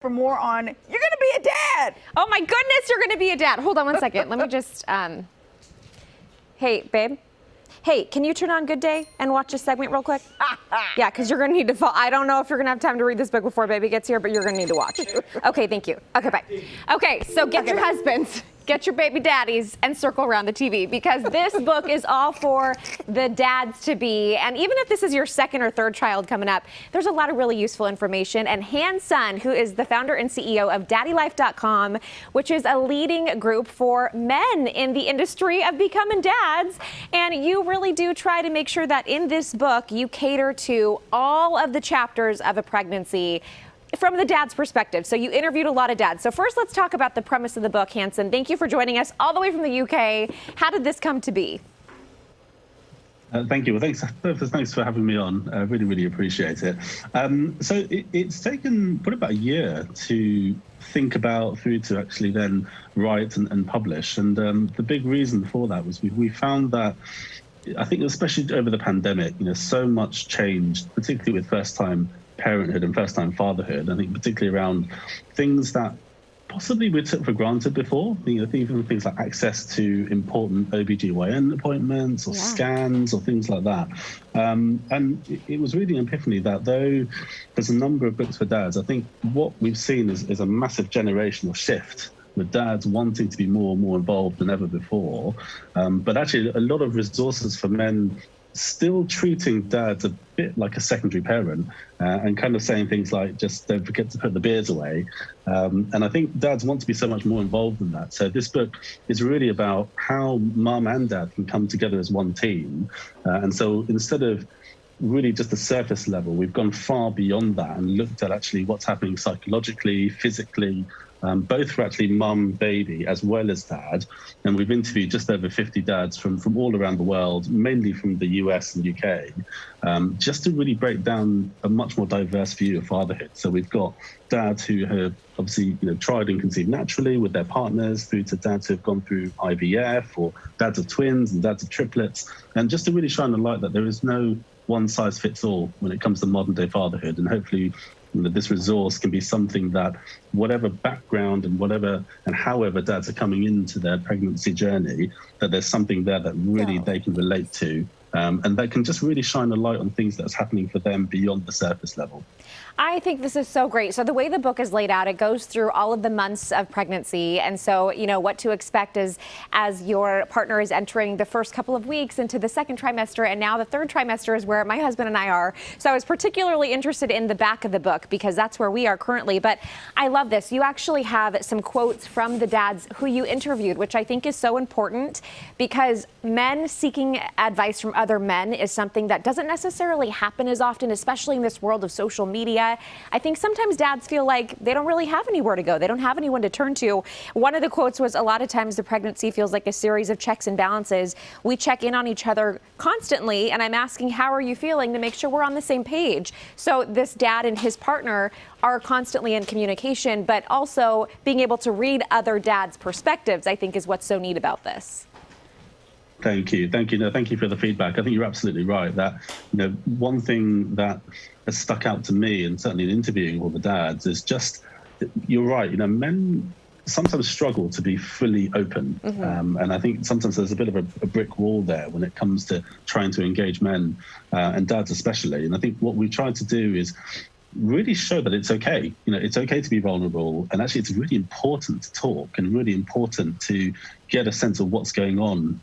for more on You're Gonna Be a Dad. Oh my goodness, you're gonna be a dad. Hold on one second. Let me just, hey, babe. Hey, can you turn on Good Day and watch this segment real quick? Yeah, because you're gonna need to follow. I don't know if you're gonna have time to read this book before baby gets here, but you're gonna need to watch. Okay, thank you. Okay, bye. Okay, so get your husbands, get your baby daddies, and circle around the TV, because this book is all for the dads to be. And even if this is your second or third child coming up, there's a lot of really useful information. And Han Sun, who is the founder and CEO of DaddyLife.com, which is a leading group for men in the industry of becoming dads. And you really do try to make sure that in this book, you cater to all of the chapters of a pregnancy from the dad's perspective. So you interviewed a lot of dads. So first, let's talk about the premise of the book, Han Sun. Thank you for joining us all the way from the UK. How did this come to be? Thank you. Well, thanks for having me on. I really appreciate it. So it's taken probably about a year to think about through to actually then write and publish. And the big reason for that was we found that, I think especially over the pandemic, so much changed, particularly with first-time parenthood and first-time fatherhood. I think particularly around things that possibly we took for granted before, even things like access to important OBGYN appointments or scans or things like that. And it was really an epiphany that though there's a number of books for dads, I think what we've seen is a massive generational shift with dads wanting to be more and more involved than ever before. But actually a lot of resources for men still treating dads a bit like a secondary parent and kind of saying things like, just don't forget to put the beers away. And I think dads want to be so much more involved in that. So this book is really about how mum and dad can come together as one team. And so instead of really just the surface level, we've gone far beyond that and looked at actually what's happening psychologically, physically, both for actually mum, baby, as well as dad. And we've interviewed just over 50 dads from all around the world, mainly from the US and UK, just to really break down a much more diverse view of fatherhood. So we've got dads who have obviously tried and conceived naturally with their partners, through to dads who have gone through IVF, or dads of twins and dads of triplets. And just to really shine a light that there is no one size fits all when it comes to modern day fatherhood. And hopefully this resource can be something that whatever background and however dads are coming into their pregnancy journey, that there's something there that really they can relate to. And that can just really shine a light on things that's happening for them beyond the surface level. I think this is so great. So the way the book is laid out, it goes through all of the months of pregnancy. And so, what to expect is as your partner is entering the first couple of weeks into the second trimester, and now the third trimester is where my husband and I are. So I was particularly interested in the back of the book because that's where we are currently. But I love this. You actually have some quotes from the dads who you interviewed, which I think is so important, because men seeking advice from other men is something that doesn't necessarily happen as often, especially in this world of social media. I think sometimes dads feel like they don't really have anywhere to go. They don't have anyone to turn to. One of the quotes was, a lot of times the pregnancy feels like a series of checks and balances. We check in on each other constantly, and I'm asking, how are you feeling, to make sure we're on the same page. So this dad and his partner are constantly in communication, but also being able to read other dads' perspectives, I think, is what's so neat about this. Thank you. No, thank you for the feedback. I think you're absolutely right that, one thing that has stuck out to me, and certainly in interviewing all the dads, is just, you're right, men sometimes struggle to be fully open. And I think sometimes there's a bit of a brick wall there when it comes to trying to engage men and dads especially. And I think what we try to do is really show that it's okay. It's okay to be vulnerable. And actually, it's really important to talk and really important to get a sense of what's going on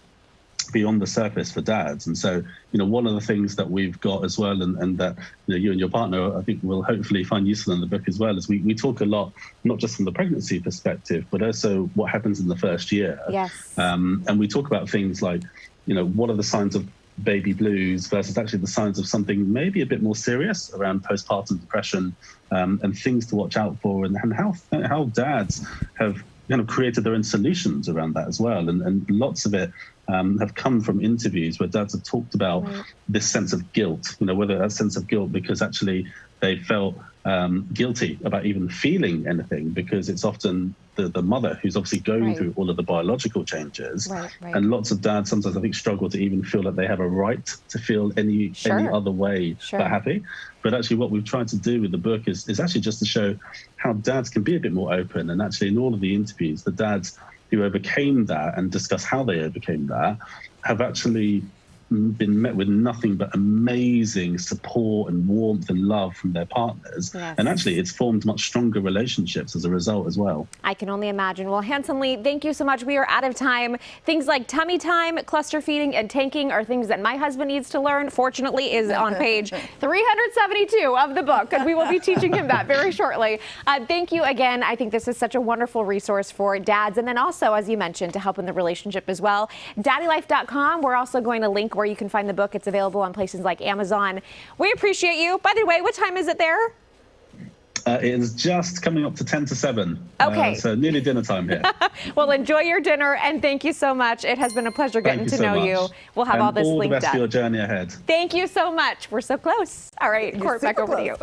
beyond the surface for dads. And so, one of the things that we've got as well, and that you and your partner, I think, will hopefully find useful in the book as well, is we talk a lot, not just from the pregnancy perspective, but also what happens in the first year. Yes. And we talk about things like, what are the signs of baby blues versus actually the signs of something maybe a bit more serious around postpartum depression, and things to watch out for, and how dads have created their own solutions around that as well. And lots of it have come from interviews where dads have talked about this sense of guilt, whether that sense of guilt because actually they felt guilty about even feeling anything, because it's often the mother who's obviously going through all of the biological changes. And lots of dads sometimes, I think, struggle to even feel that they have a right to feel any other way but happy. But actually what we've tried to do with the book is actually just to show how dads can be a bit more open. And actually in all of the interviews, the dads who overcame that and discuss how they overcame that have actually been met with nothing but amazing support and warmth and love from their partners. And actually it's formed much stronger relationships as a result as well. I can only imagine. Well, Hanson Lee, thank you so much. We are out of time. Things like tummy time, cluster feeding, and tanking are things that my husband needs to learn. Fortunately, is on page 372 of the book, and we will be teaching him that very shortly. Thank you again. I think this is such a wonderful resource for dads, and then also, as you mentioned, to help in the relationship as well. daddylife.com. We're also going to link where you can find the book. It's available on places like Amazon. We appreciate you. By the way, what time is it there? It is just coming up to 10 to 7. Okay. So nearly dinner time here. Well, enjoy your dinner, and thank you so much. It has been a pleasure getting to know you. We'll have all this linked up. All the best for your journey ahead. Thank you so much. We're so close. All right, Court, back over to you.